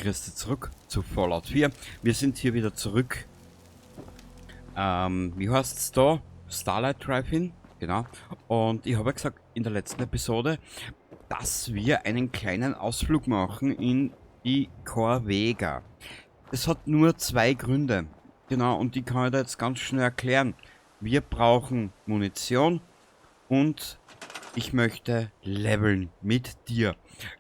Grüße zurück zu Fallout 4. Wir sind hier wieder zurück. Wie heißt es da? Starlight Drive-In, genau. Und ich habe ja gesagt in der letzten Episode, dass wir einen kleinen Ausflug machen in die Corvega. Es hat nur zwei Gründe. Genau, und die kann ich da jetzt ganz schnell erklären. Wir brauchen Munition und ich möchte leveln mit dir.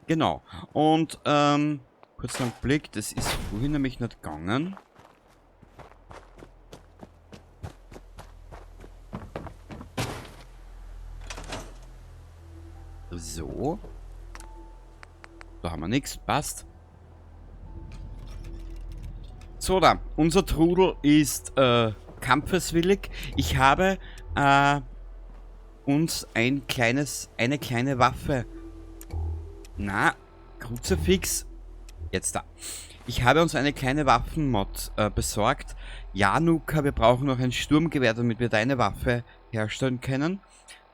Genau. Und, kurz einen Blick, das ist vorhin nämlich nicht gegangen. So. Da haben wir nichts, passt. So, da. Unser Trudel ist kampfeswillig. Ich habe uns eine kleine Waffe. Na, Kruzifix. Jetzt da. Ich habe uns eine kleine Waffenmod besorgt. Ja, Nuka, wir brauchen noch ein Sturmgewehr, damit wir deine Waffe herstellen können.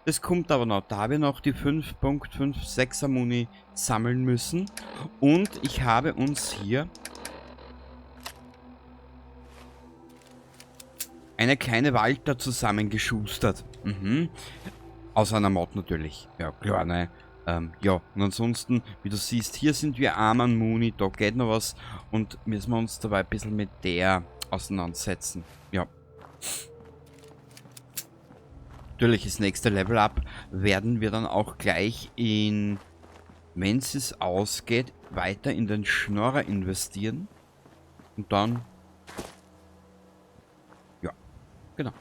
Das kommt aber noch, da wir noch die 5.56er Muni sammeln müssen. Und ich habe uns hier eine kleine Walter zusammengeschustert. Aus einer Mod natürlich. Ja, klar, ne? Ja, und ansonsten, wie du siehst, hier sind wir arm an Muni, da geht noch was. Und müssen wir uns dabei ein bisschen mit der auseinandersetzen. Ja. Natürlich, das nächste Level Up werden wir dann auch gleich in, wenn es ausgeht, weiter in den Schnorrer investieren. Und dann, ja, genau.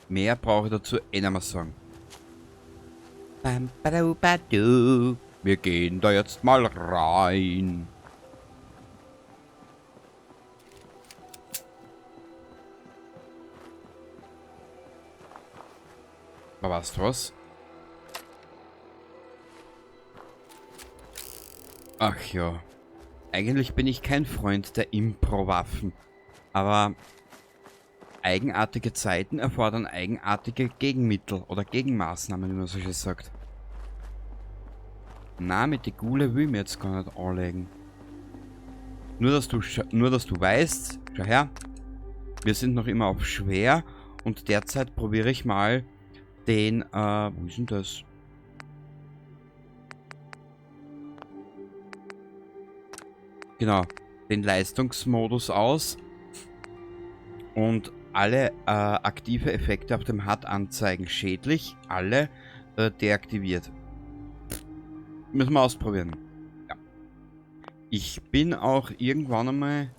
Mehr brauche ich dazu eh nicht mehr sagen. Wir gehen da jetzt mal rein. Aber weißt du was? Ach ja. Eigentlich bin ich kein Freund der Impro-Waffen. Aber eigenartige Zeiten erfordern eigenartige Gegenmittel oder Gegenmaßnahmen, wie man so schön sagt. Na, mit die Gule will ich mir jetzt gar nicht anlegen. Nur dass du weißt, schau her, wir sind noch immer auf schwer und derzeit probiere ich mal den, wo ist denn das? Genau, den Leistungsmodus aus und alle aktive Effekte auf dem HUD anzeigen. Schädlich, alle deaktiviert. Müssen wir ausprobieren. Ja. Ich bin auch irgendwann einmal...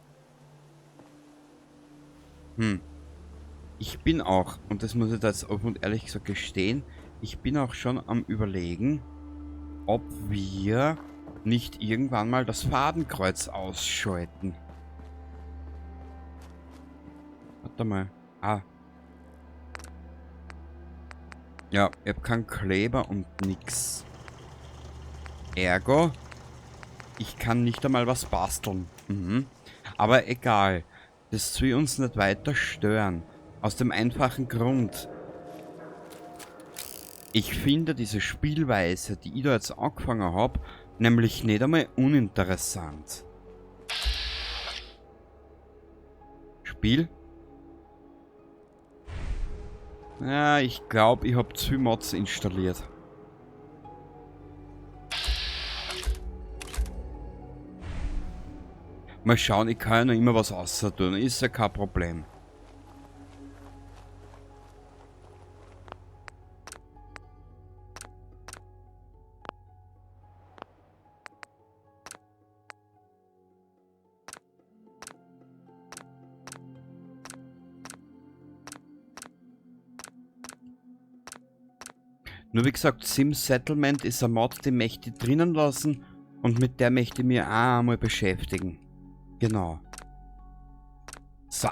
Ich bin auch, und das muss ich da jetzt offen und ehrlich gesagt gestehen, ich bin auch schon am Überlegen, ob wir nicht irgendwann mal das Fadenkreuz ausschalten. Warte mal. Ah. Ja, ich habe keinen Kleber und nix. Ergo, ich kann nicht einmal was basteln. Aber egal. Das soll uns nicht weiter stören. Aus dem einfachen Grund. Ich finde diese Spielweise, die ich da jetzt angefangen habe, nämlich nicht einmal uninteressant. Spiel? Ja, ich glaube, ich habe zu viel Mods installiert. Mal schauen, ich kann ja noch immer was außer tun, ist ja kein Problem. Nur wie gesagt, Sim Settlement ist eine Mod, die möchte ich drinnen lassen und mit der möchte ich mir auch einmal beschäftigen. Genau. So.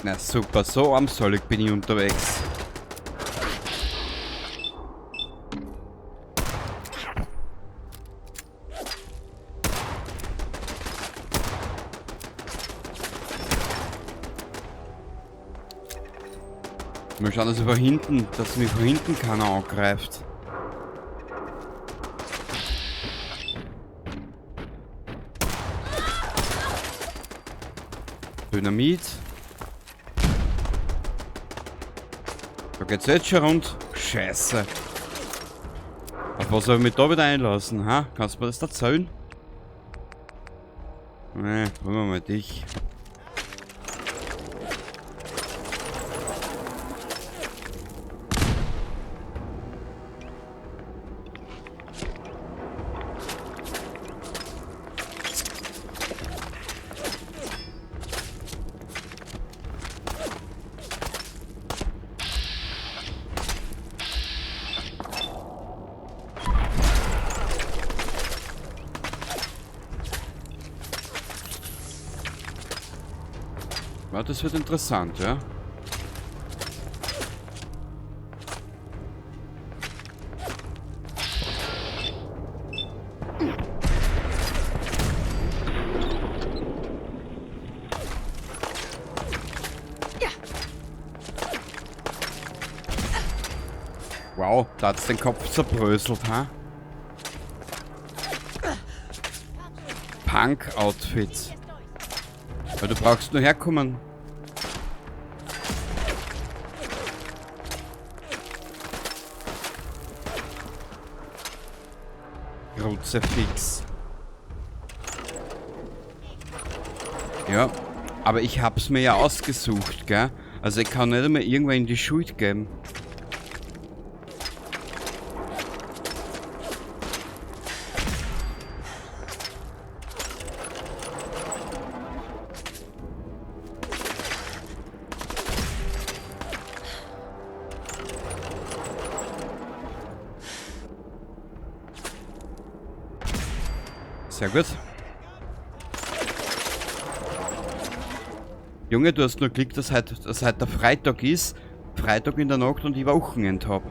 Na super, so armselig bin ich unterwegs. Mal schauen, dass mich von hinten keiner angreift. Dynamit. Da geht's jetzt schon rund. Scheiße. Auf was soll ich mich da wieder einlassen, ha? Kannst du mir das erzählen? Ne, holen wir mal dich. Ja, das wird interessant, ja. Wow, da hat's den Kopf zerbröselt, ha? Punk-Outfit. Ja, du brauchst nur herkommen. Kruzifix. Ja, aber ich hab's mir ja ausgesucht, gell? Also ich kann nicht einmal irgendwann in die Schuld geben. Sehr gut. Junge, du hast nur Glück, dass heute der Freitag ist. Freitag in der Nacht und ich Wochenend hab.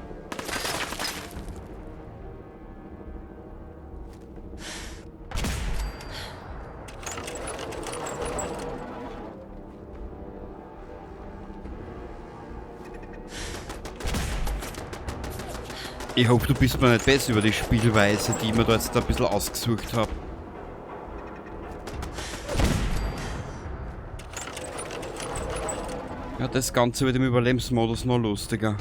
Ich hoffe, du bist mir nicht besser über die Spielweise, die ich mir da jetzt ein bisschen ausgesucht habe. Ja, das Ganze wird im Überlebensmodus noch lustiger.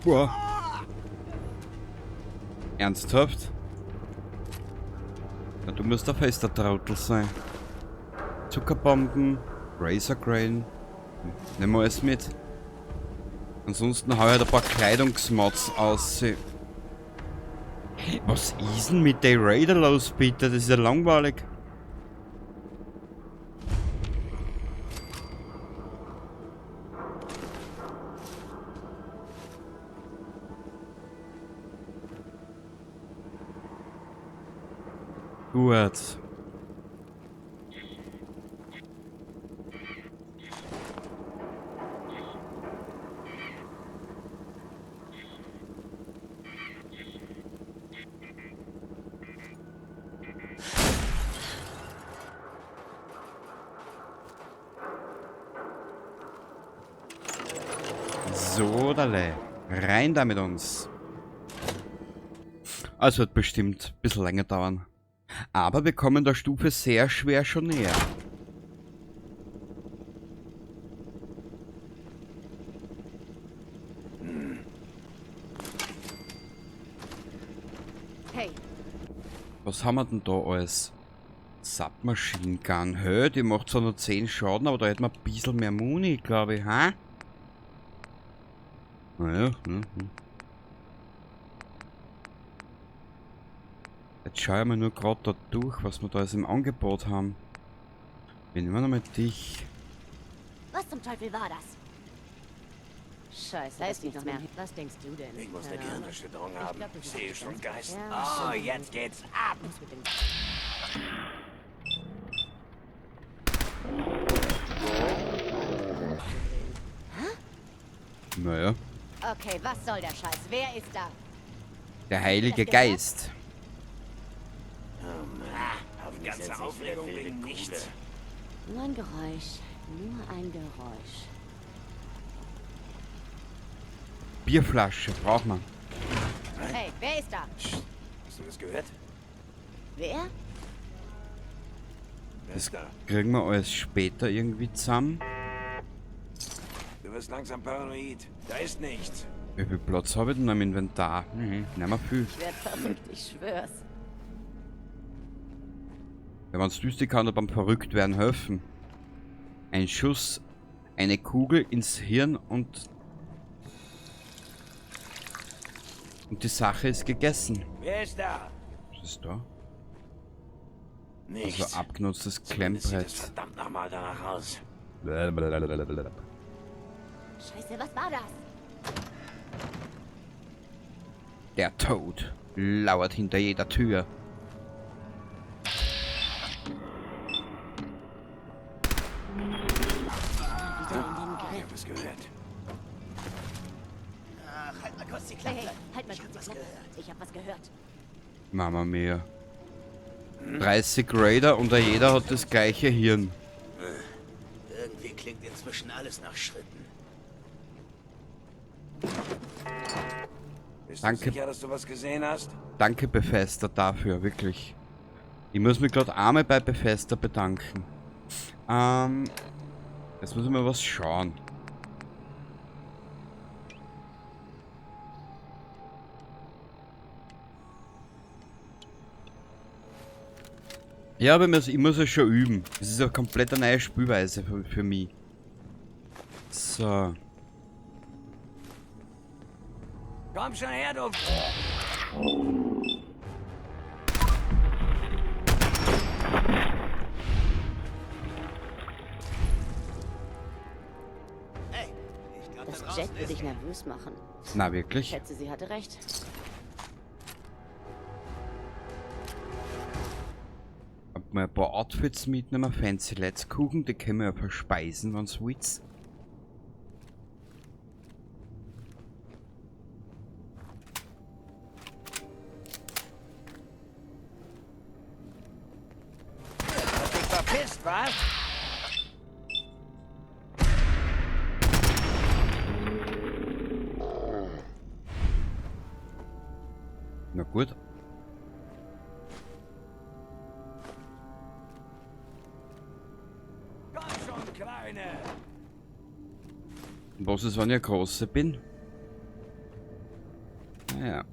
Wow. Ernsthaft? Ja, du musst ein fester Trottel sein. Zuckerbomben, Razor Grain. Nehmen wir alles mit. Ansonsten hau ich halt ein paar Kleidungsmods aus. Was ist denn mit der Raider los, bitte? Das ist ja langweilig. Gut. So, Dalle. Rein da mit uns. Also wird bestimmt ein bisschen länger dauern. Aber wir kommen der Stufe sehr schwer schon näher. Hey. Was haben wir denn da alles? Submachine Gun. Hä, die macht zwar nur 10 Schaden, aber da hätten wir ein bisschen mehr Muni, glaube ich, ha? Naja, Jetzt schaue ich mal nur gerade da durch, was wir da alles im Angebot haben. Wir nehmen nochmal dich. Was zum Teufel war das? Scheiße, da ist nichts mehr. Was denkst du denn? Ich muss eine Gehirnerschütterung haben. glaub, das Ich ist sehe das schon Beste. Geist. Ja, Oh, jetzt geht's ab. Was mit dem Naja. Okay, was soll der Scheiß? Wer ist da? Der Heilige Das gehört? Geist. Die ganze Aufregung wegen nichts. Nur ein Geräusch. Nur ein Geräusch. Bierflasche braucht man. Hey, wer ist da? Hast du das gehört? Wer? Wer ist da? Kriegen wir alles später irgendwie zusammen. Du wirst langsam paranoid. Da ist nichts. Wie viel Platz habe ich denn im Inventar? Nicht mehr viel. Ich werd verrückt, ich schwör's. Wenn man es düstig kann, beim Verrücktwerden helfen. Ein Schuss, eine Kugel ins Hirn und die Sache ist gegessen. Wer ist da? Was ist da? Nichts. Also abgenutztes Zumindest sieht es Klemmbrett. verdammt nochmal danach aus. Scheiße, was war das? Der Tod lauert hinter jeder Tür. Wieder in den Ich Grill. hab es gehört. Ach, halt mal kurz die Hey, Klappe. hey, halt mal Ich hab kurz was die Klappe. gehört. Ich hab was gehört. Mama mia. 30 Raider und jeder hat das gleiche Hirn. Irgendwie klingt inzwischen alles nach Schritten. Bist Danke. du sicher, dass du was gesehen hast? Danke Bethesda dafür, wirklich. Ich muss mich gerade einmal bei Bethesda bedanken. Jetzt muss ich mal was schauen. Ja, aber ich muss es schon üben. Das ist eine komplett eine neue Spielweise für mich. So. Komm schon her, du... Hey, ich glaube, da Das draußen Jet würde ist... dich nervös machen. Na Ich wirklich? schätze, sie hatte recht. Hab mir ein paar Outfits mitnehmen, fancy Let's Kuchen, die können wir ja verspeisen, wenn's willst. Hast dich verpisst, was? Na gut. Komm schon, Kleine. Und was ist, wenn ich ein Großer bin? Naja.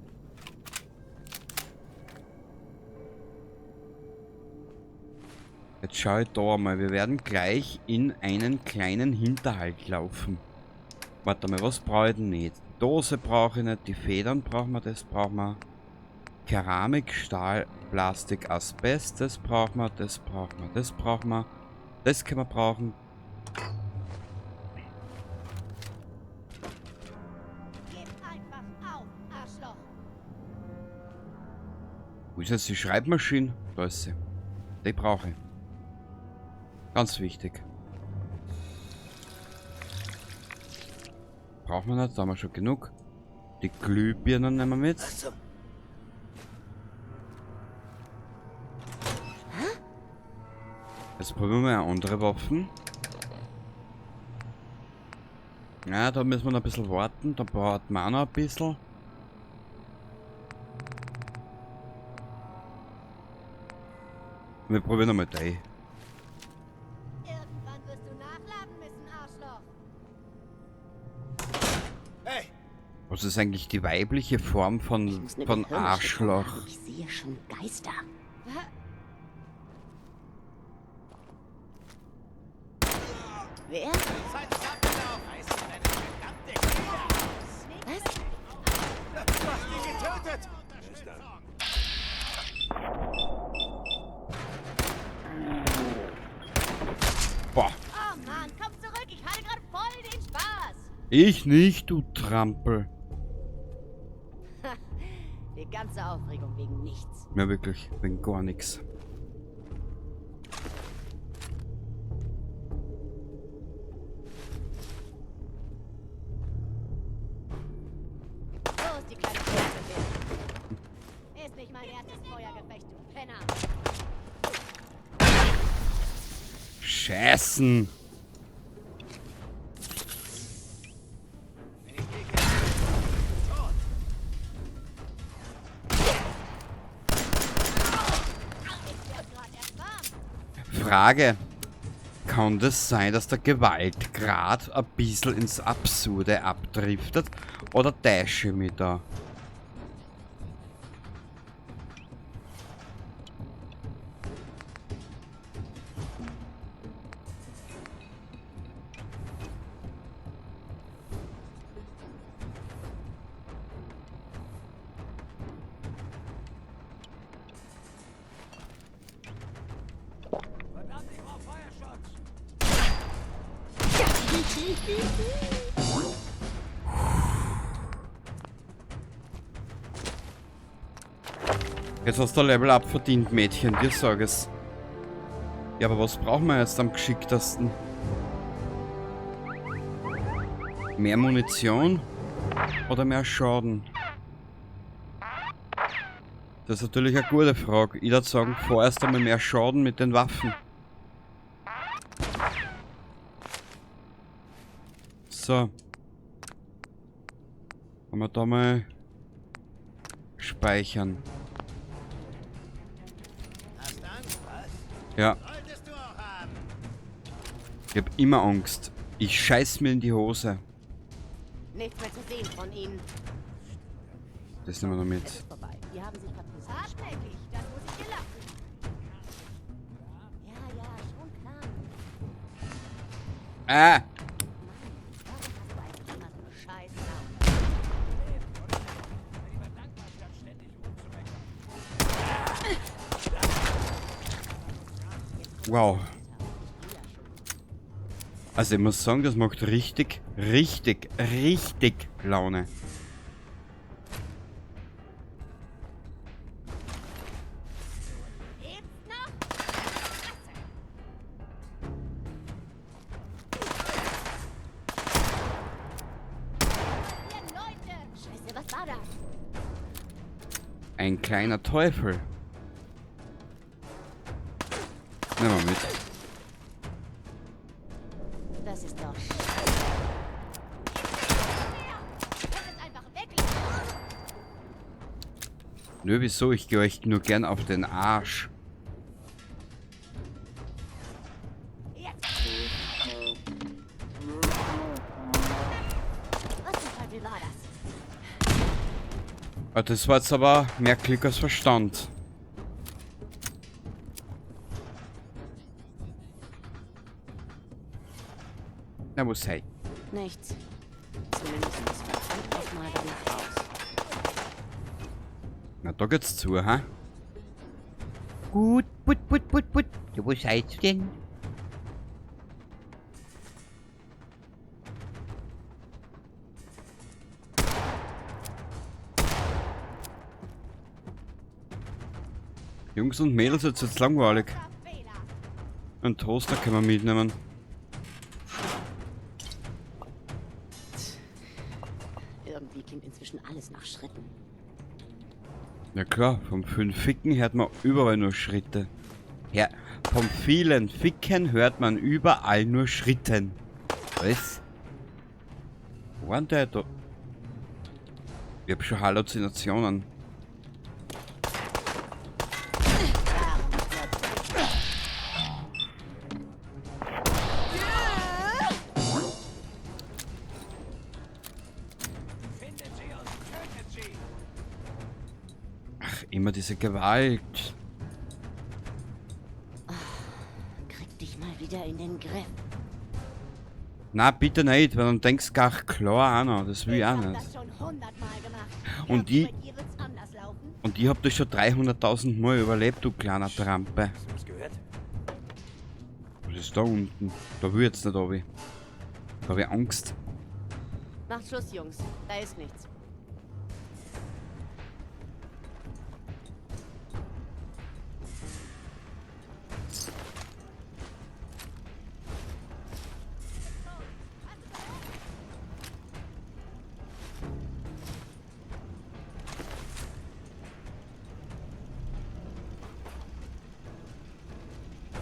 Jetzt schau ich da mal. Wir werden gleich in einen kleinen Hinterhalt laufen. Warte mal, was brauche ich denn nicht? Die Dose brauche ich nicht, die Federn brauchen wir, das brauchen wir. Keramik, Stahl, Plastik, Asbest, das brauchen wir, das brauchen wir, das brauchen wir. Das können wir brauchen. Gib einfach auf, Arschloch. Wo ist jetzt die Schreibmaschine? Da ist sie. Die brauche ich. Ganz wichtig. Brauchen wir nicht, da haben wir schon genug. Die Glühbirnen nehmen wir mit. Was zum... Jetzt probieren wir eine andere Waffen. Ja, da müssen wir noch ein bisschen warten. Da braucht man auch noch ein bisschen. Wir probieren nochmal die. Irgendwann wirst du nachladen müssen, Arschloch. Hey, Was ist eigentlich die weibliche Form Ich von muss eine Gehirnwäsche Arschloch? haben. Ich sehe schon Geister. Wer? Zeit ist abgelaufen. Reiß deine verdammte Kinder aus. Was? Du hast ihn getötet. Wer ist da? Boah, Oh Mann, komm zurück. Ich hatte gerade voll den Spaß. ich nicht, du Trampel. Die ganze Aufregung wegen nichts. Ja, wirklich, wegen gar nichts. die kleine Pferde will. Ist nicht mein erstes Feuergefecht, du Penner. Scheißen. Frage. Kann das sein, dass der Gewaltgrad ein bisschen ins Absurde abdriftet? Oder täusche ich mich da? Verdammt, ich brauch Feuerschutz! Jetzt hast du ein Level Up verdient, Mädchen, dir sag es. Ja, aber was brauchen wir jetzt am geschicktesten? Mehr Munition oder mehr Schaden? Das ist natürlich eine gute Frage. Ich würde sagen, vorerst einmal mehr Schaden mit den Waffen. So. Kann man da mal speichern. Hast Angst, was? Ja, Solltest du auch haben. ich hab immer Angst. Ich scheiß mir in die Hose. Nichts mehr zu sehen von ihnen. Das nehmen wir noch mit. Es ist vorbei. Die haben sich verpisst. Hartnäckig, das muss ich dir lassen. Ja, ja, schon klar. Ah! Warum hast du eigentlich immer so eine scheiß Laune? Lieber dankbar, statt ständig rumzumeckern. Wow. Also ich muss sagen, das macht richtig Laune. Jetzt noch? Ihr Leute! Scheiße, was war das? Ein kleiner Teufel. Nehmen wir mit. Das ist doch... Das ist einfach weg! Nö, wieso? Ich gehe euch nur gern auf den Arsch. Jetzt! Was zum Teufel war das? Ah, das war jetzt aber mehr Glück als Verstand. Na, wo sei? Nichts. Zumindest verdammt nochmal danach aus. Na, da geht's zu, ha? Gut, put. Ja, wo seid ihr denn? Jungs und Mädels, jetzt wird's langweilig. Fehler! Einen Toaster können wir mitnehmen. Irgendwie klingt inzwischen alles nach Schritten. Ja klar, vom vielen Ficken hört man überall nur Schritte. Ja, vom vielen Ficken hört man überall nur Schritten. Was? Wo war denn der da? Ich hab schon Halluzinationen. Findet sie und tötet sie! Ach, immer diese Gewalt. Krieg dich mal wieder in den Griff. Na, bitte nicht, weil dann denkst du gar klar auch noch. Das will ich auch hab nicht. das schon 100-mal gemacht. Und die- Bei dir wird's anders laufen. Und ich hab das schon 300.000 Mal überlebt, du kleiner Trampe. Hast du was gehört? Was ist da unten? Da will ich jetzt nicht runter. Da hab ich Angst. Macht Schluss, Jungs. Da ist nichts.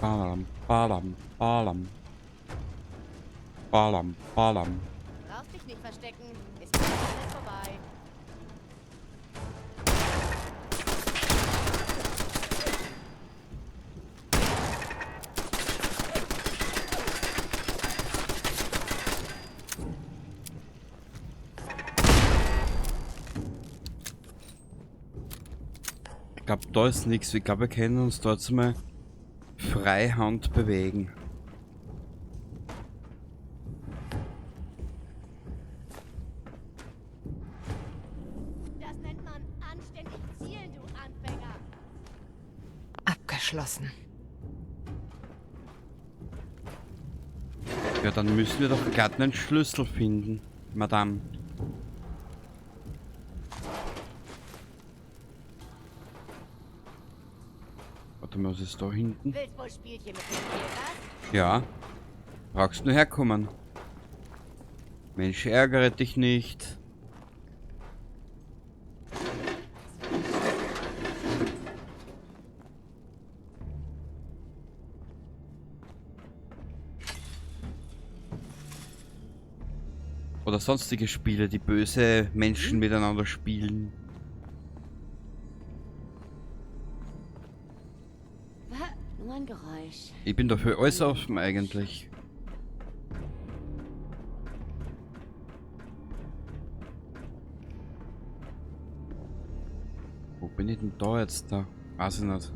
Balam, balam, balam. Balam, balam. Brauchst dich nicht verstecken. Ist gleich alles vorbei. Ich glaube, da ist nichts. Ich glaube, wir können uns dort mal freihand bewegen. Das nennt man anständig zielen, du Anfänger. Abgeschlossen. Ja, dann müssen wir doch gerade einen Schlüssel finden, Madame. Warte mal, was ist da hinten? Willst wohl Spielchen mit mir, was? Ja. Brauchst nur herkommen. Mensch, ärgere dich nicht. Oder sonstige Spiele, die böse Menschen miteinander spielen. Nur ein Geräusch. Ich bin dafür alles offen eigentlich. Wo bin ich denn da jetzt da? Weiß ich nicht.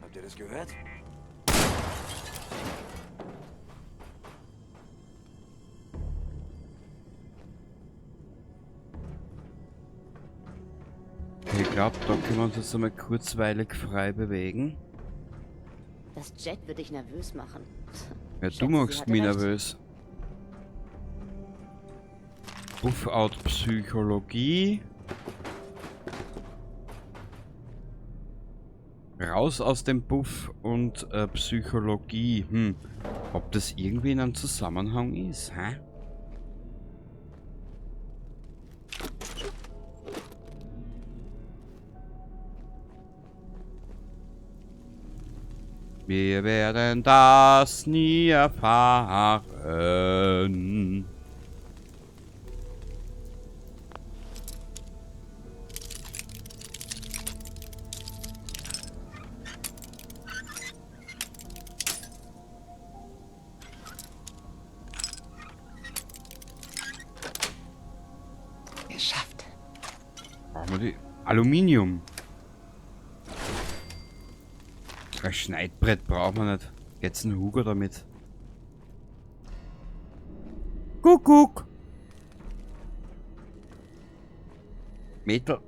Habt ihr das gehört? Okay, ich glaube, da können wir uns jetzt einmal kurzweilig frei bewegen. Das Jet würde dich nervös machen. Ja, Schätze, du sie machst hatte mich recht. nervös. Buff-out Psychologie. Raus aus dem Buff und Psychologie. Ob das irgendwie in einem Zusammenhang ist, hä? Wir werden das nie erfahren. Geschafft. Brauchen wir die Aluminium. Ein Schneidbrett brauchen wir nicht. Jetzt ein Hugo damit. Kuckuck. Mädel,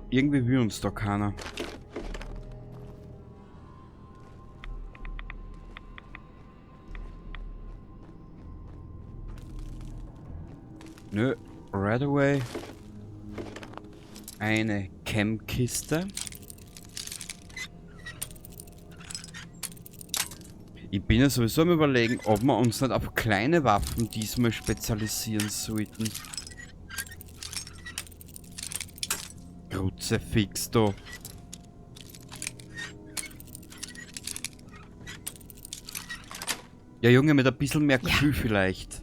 irgendwie will uns da keiner. Nö, right away. Eine Chemkiste. Ich bin ja sowieso am Überlegen, ob wir uns nicht auf kleine Waffen diesmal spezialisieren sollten. Kruzifix da. Ja Junge, mit ein bisschen mehr Gefühl vielleicht.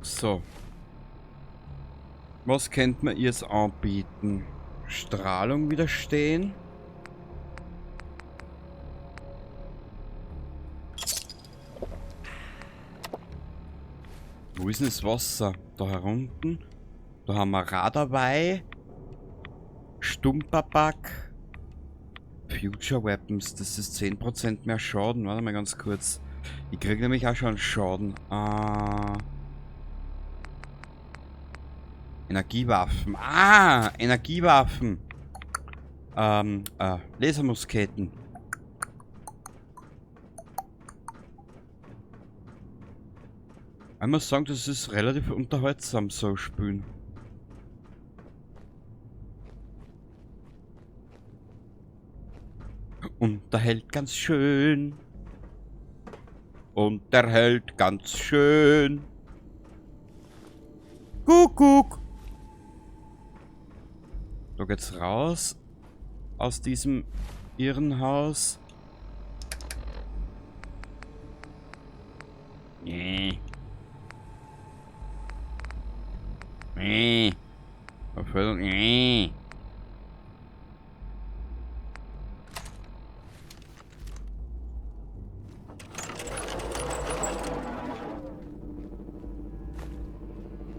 So. Was könnte man ihr jetzt anbieten? Strahlung widerstehen? Wo ist denn das Wasser? Da herunten. Da haben wir Radarweih. Stumperback. Future Weapons. Das ist 10% mehr Schaden. Warte mal ganz kurz. Ich kriege nämlich auch schon Schaden. Energiewaffen. Energiewaffen. Lasermusketen. Ich muss sagen, das ist relativ unterhaltsam, so spielen. Unterhält ganz schön. Unterhält ganz schön. Kuckuck. Da geht's raus. Aus diesem Irrenhaus. Nee. Nee. Nee.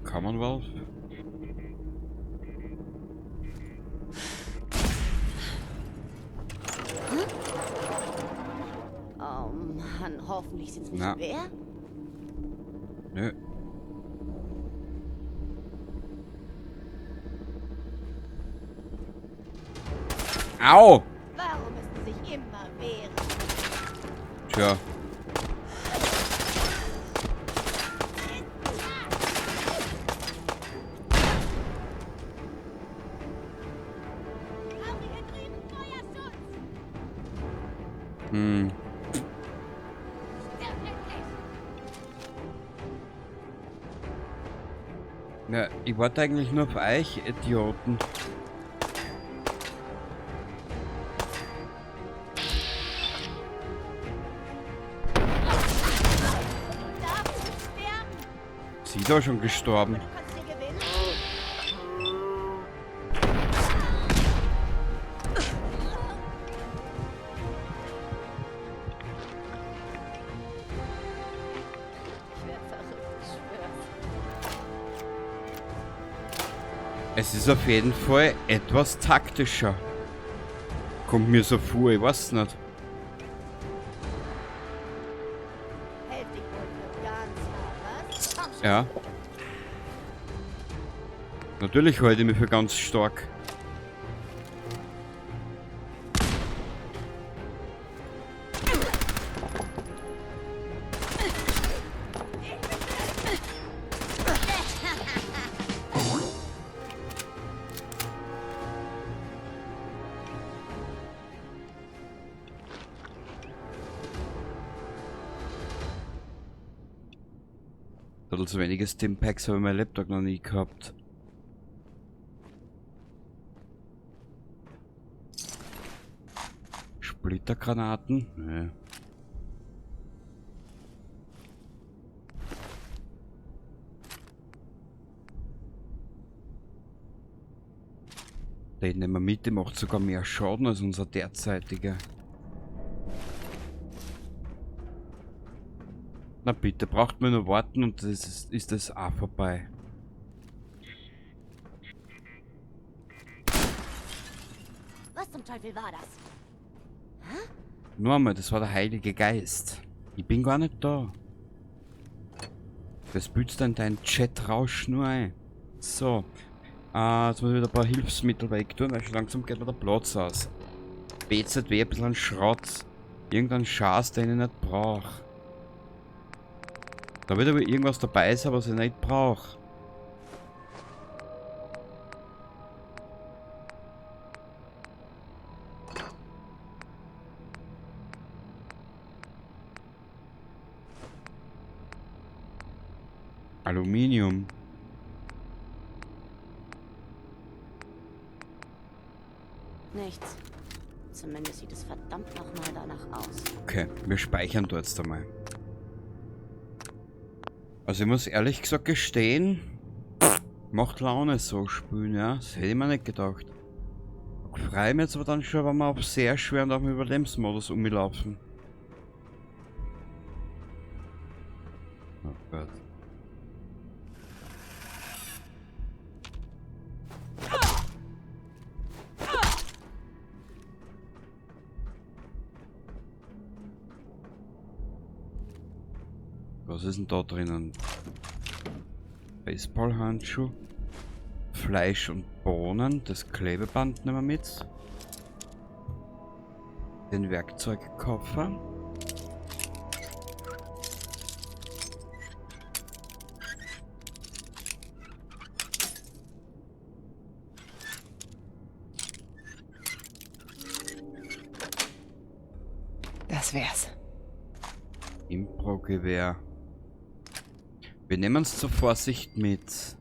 Commonwealth? Oh Mann, hoffentlich sind's nicht Na. schwer. Nö. Au! Warum müssen sie sich immer wehren? Tja. Auch hier drüben Feuerschutz! Hm. Sehr endlich! Ja, ich warte eigentlich nur auf euch, Idioten. Du darfst nicht sterben! Sie da schon gestorben. Du kannst hier gewinnen! Ich werde verrückt, ich schwör's. Es ist auf jeden Fall etwas taktischer. Kommt mir so vor, ich weiß nicht. Hält dich wohl für ganz nah, was? Komm schon. Ja. Natürlich halte ich mich für ganz stark. So wenige Stimpacks habe ich mein Laptop noch nie gehabt. Splittergranaten? Nee. Den nehmen wir mit, der macht sogar mehr Schaden als unser derzeitiger. Na bitte, braucht man nur warten und das ist das auch vorbei. Was zum Teufel war das? Nur einmal, das war der Heilige Geist. Ich bin gar nicht da. Das bützt dann dein Chat-Rausch nur ein. So. Jetzt muss ich wieder ein paar Hilfsmittel wegtun, weil schon langsam geht mir der Platz aus. BZW, ein bisschen Schrott. Irgendein Schaß, den ich nicht brauche. Da wird aber irgendwas dabei sein, was ich nicht brauche. Aluminium. Nichts. Zumindest sieht es verdammt nochmal danach aus. Okay, wir speichern dort jetzt einmal. Also ich muss ehrlich gesagt gestehen, macht Laune so spielen, ja. Das hätte ich mir nicht gedacht. Ich freue mich jetzt aber dann schon, wenn wir auf sehr schwer und auf dem Überlebensmodus umlaufen. Oh Gott. Was ist denn da drinnen? Baseballhandschuh, Fleisch und Bohnen, das Klebeband nehmen wir mit. Den Werkzeugkoffer. Das wär's. Impro-Gewehr. Wir nehmen es zur Vorsicht mit.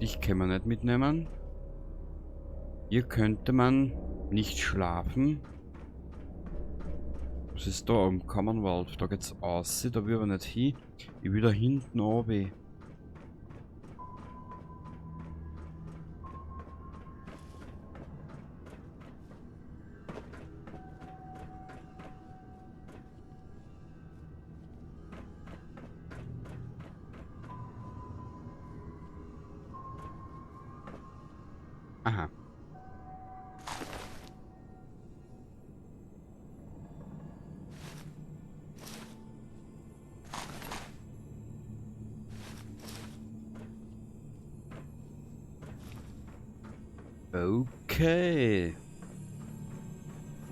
Dich können wir nicht mitnehmen. Hier könnte man nicht schlafen. Was ist da am Commonwealth? Da geht's aus. Da will ich aber nicht hin. Ich will da hinten runter. Aha. Okay.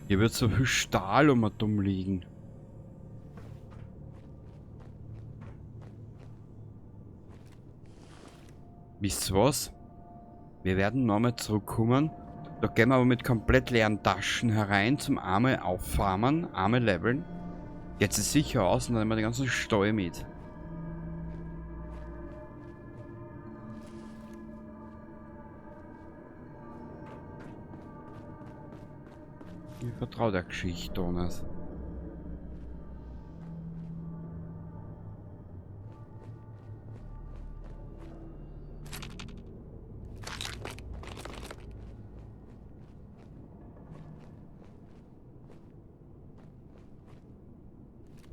Hier wird so viel Stahl um und um liegen. Wisst ihr was? Wir werden nochmal zurückkommen. Da gehen wir aber mit komplett leeren Taschen herein zum Arme auffarmen, Arme leveln. Jetzt ist sicher aus und dann nehmen wir den ganzen Stall mit. Ich vertraue der Geschichte auch nicht.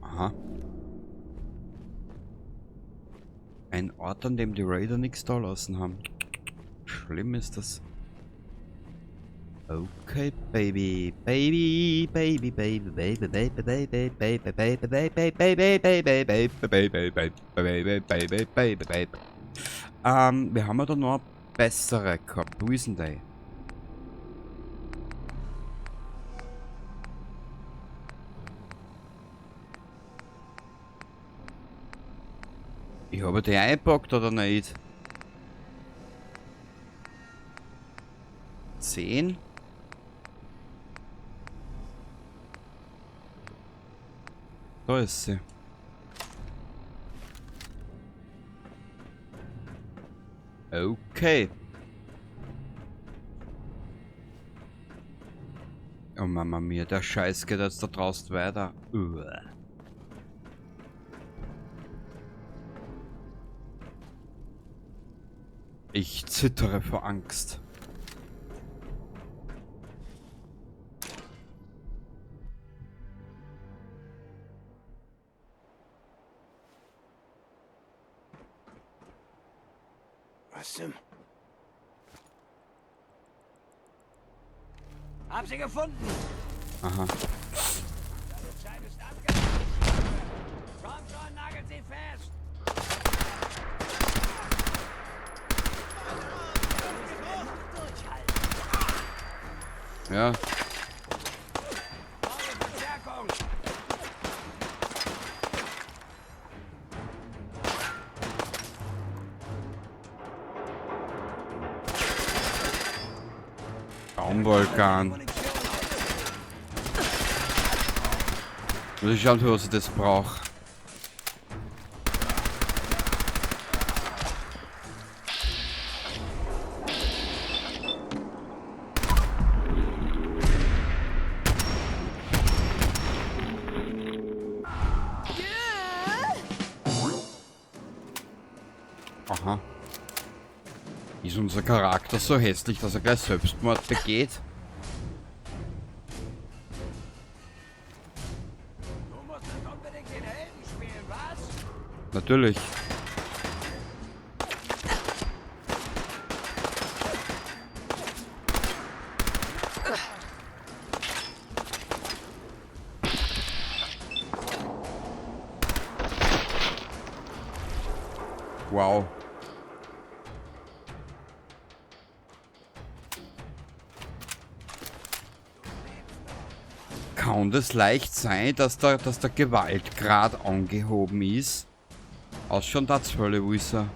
Aha. Ein Ort, an dem die Raider nichts da lassen haben. Schlimm ist das. Okay, baby, baby, baby, baby, baby, baby, baby, baby, baby, baby, baby, baby, baby, baby, baby, baby, baby. Wir haben ja da noch bessere gehabt. Wo ist denn der? Ich habe die eingepackt oder nicht? 10? Da ist sie. Okay. Oh Mama mia, der Scheiß geht jetzt da draußen weiter. Ich zittere vor Angst. Was zum... Hab sie gefunden! Aha. Das Schein ist abgelaufen! Komm schon, nagelt sie fest! Ja. Brauche Verstärkung! Baumvulkan. Muss ich schauen, was ich das brauche. Aha. Ist unser Charakter so hässlich, dass er gleich Selbstmord begeht? Du musst nicht unbedingt den Helden spielen, was? Natürlich. Wow. Kann das leicht sein, dass der Gewaltgrad angehoben ist? Aus schon da Zwölle, wo ist er?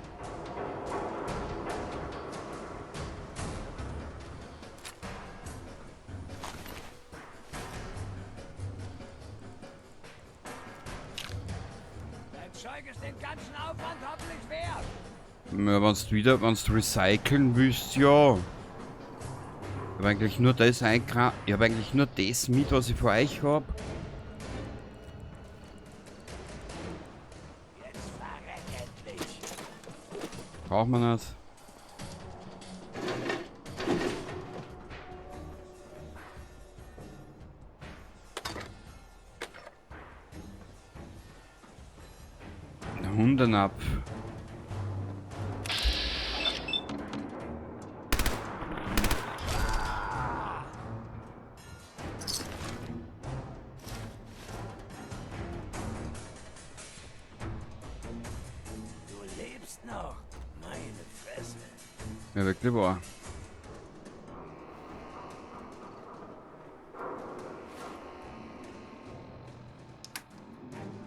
Zeug ist den ganzen Aufwand hoffentlich wert. Ja, wenn's recyceln willst, ja. Ich habe eigentlich nur das ich habe eigentlich nur das mit, was ich für euch hab. Jetzt verreck endlich. Braucht man nicht. Der Hundenapf. Du lebst noch. Meine Fresse. Ja, wirklich wahr.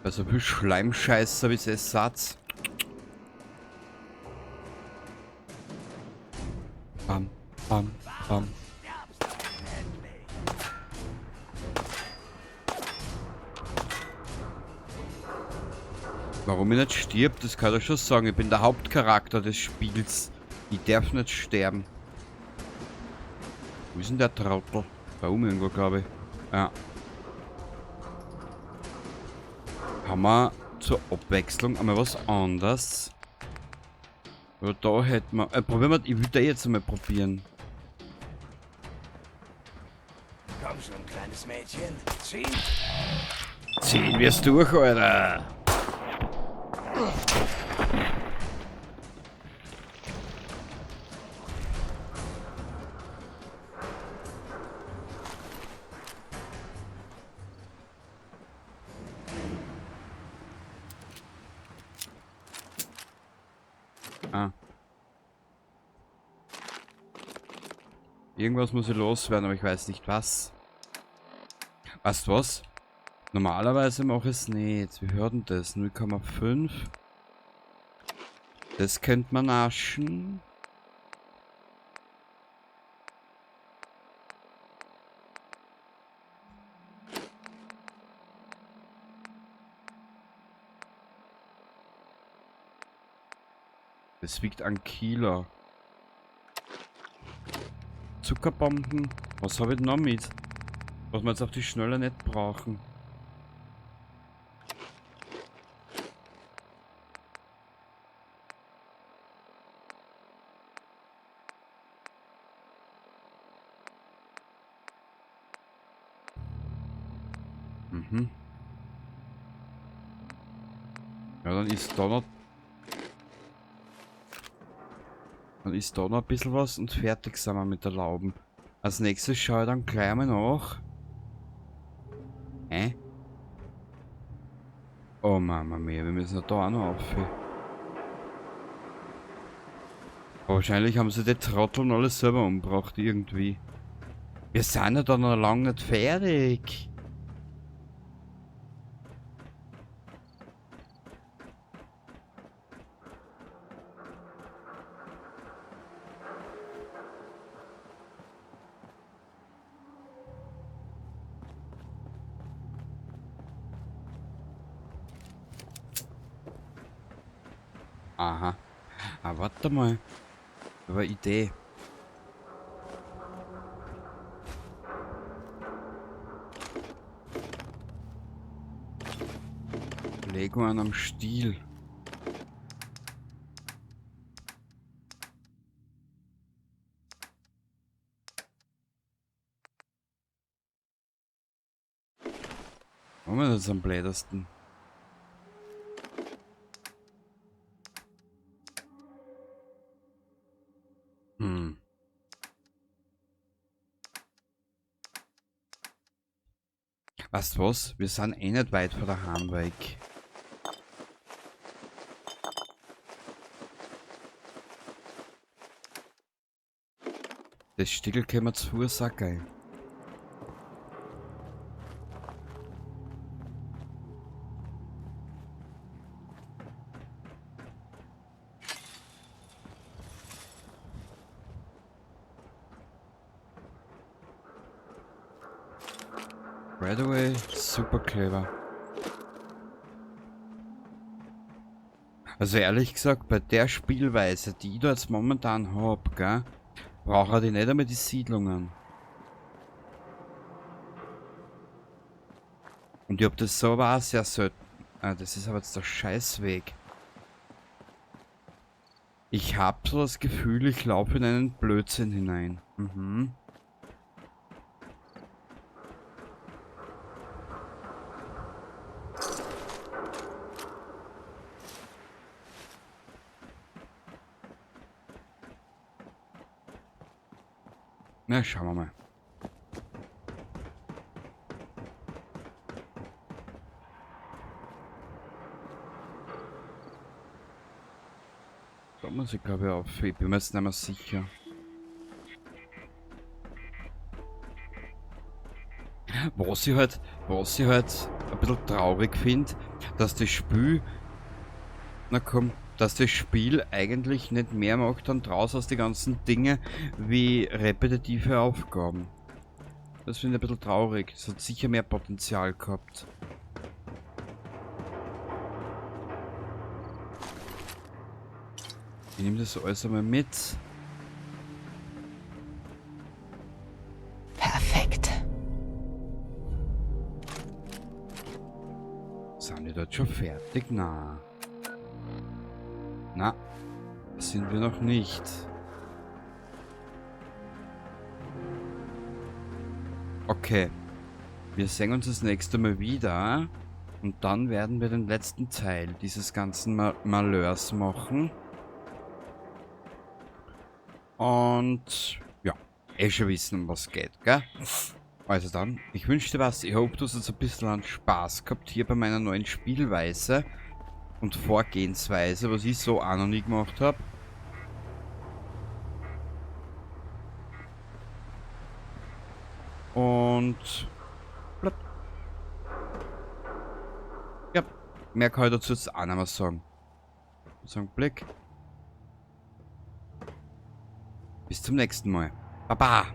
Bei so viel Schleimscheißer wie es Satz. Bam, bam, bam. Stirbst du endlich. Warum ich nicht stirb, das kann ich schon sagen. Ich bin der Hauptcharakter des Spiels. Ich darf nicht sterben. Wo ist denn der Trottel? Da oben irgendwo, glaube ich. Ja. Haben wir zur Abwechslung einmal was anderes? Oder da hätten wir... probieren wir... Ich will den jetzt einmal probieren. Komm schon, kleines Mädchen. Zieh. Ziehen wir es durch, Alter! Ah. Irgendwas muss ich loswerden, aber ich weiß nicht was. Weißt du was? Normalerweise mache ich es nicht. Wie hört denn das? 0,5. Das könnte man naschen. Das wiegt ein Kilo. Zuckerbomben. Was habe ich noch mit? Was wir jetzt auf die Schnelle nicht brauchen. Mhm. Ja, dann ist da noch... Dann ist da noch ein bisschen was und fertig sind wir mit der Lauben. Als nächstes schaue ich dann gleich mal nach. Oh Mama mia, wir müssen ja da auch noch auf. Wahrscheinlich haben sie die Trotteln alles selber umgebracht irgendwie. Wir sind ja da noch lange nicht fertig. Aha. Ah, warte mal. Aber Idee. Lego an am Stiel. Warum ist das am blödesten? Weißt du was? Wir sind eh nicht weit von daheim weg. Das Stickel können wir zu Fuß auch geil. By the way, super clever. Also ehrlich gesagt, bei der Spielweise, die ich da jetzt momentan hab, gell, brauche ich nicht einmal die Siedlungen. Und ich hab das so aber auch sehr selten. Ah, das ist aber jetzt der Scheißweg. Ich hab so das Gefühl, ich laufe in einen Blödsinn hinein. Mhm. Na, schauen wir mal. Da muss ich glaube ich auf. Ich bin mir jetzt nicht mehr sicher. Was ich halt ein bisschen traurig finde, dass das Spiel, na komm, dass das Spiel eigentlich nicht mehr macht dann draus aus die ganzen Dinge wie repetitive Aufgaben. Das finde ich ein bisschen traurig. Es hat sicher mehr Potenzial gehabt. Ich nehme das alles einmal mit. Perfekt. Sind die dort schon fertig? Na. Na, sind wir noch nicht. Okay. Wir sehen uns das nächste Mal wieder. Und dann werden wir den letzten Teil dieses ganzen Malheurs machen. Und ja, schon wissen, um was geht, gell? Also dann, ich wünsche dir was. Ich hoffe, du hast jetzt ein bisschen an Spaß gehabt hier bei meiner neuen Spielweise und Vorgehensweise, was ich so auch noch nie gemacht habe. Und ja, mehr kann ich dazu jetzt auch nicht mehr sagen. Ich würde sagen, Blick. Bis zum nächsten Mal. Baba!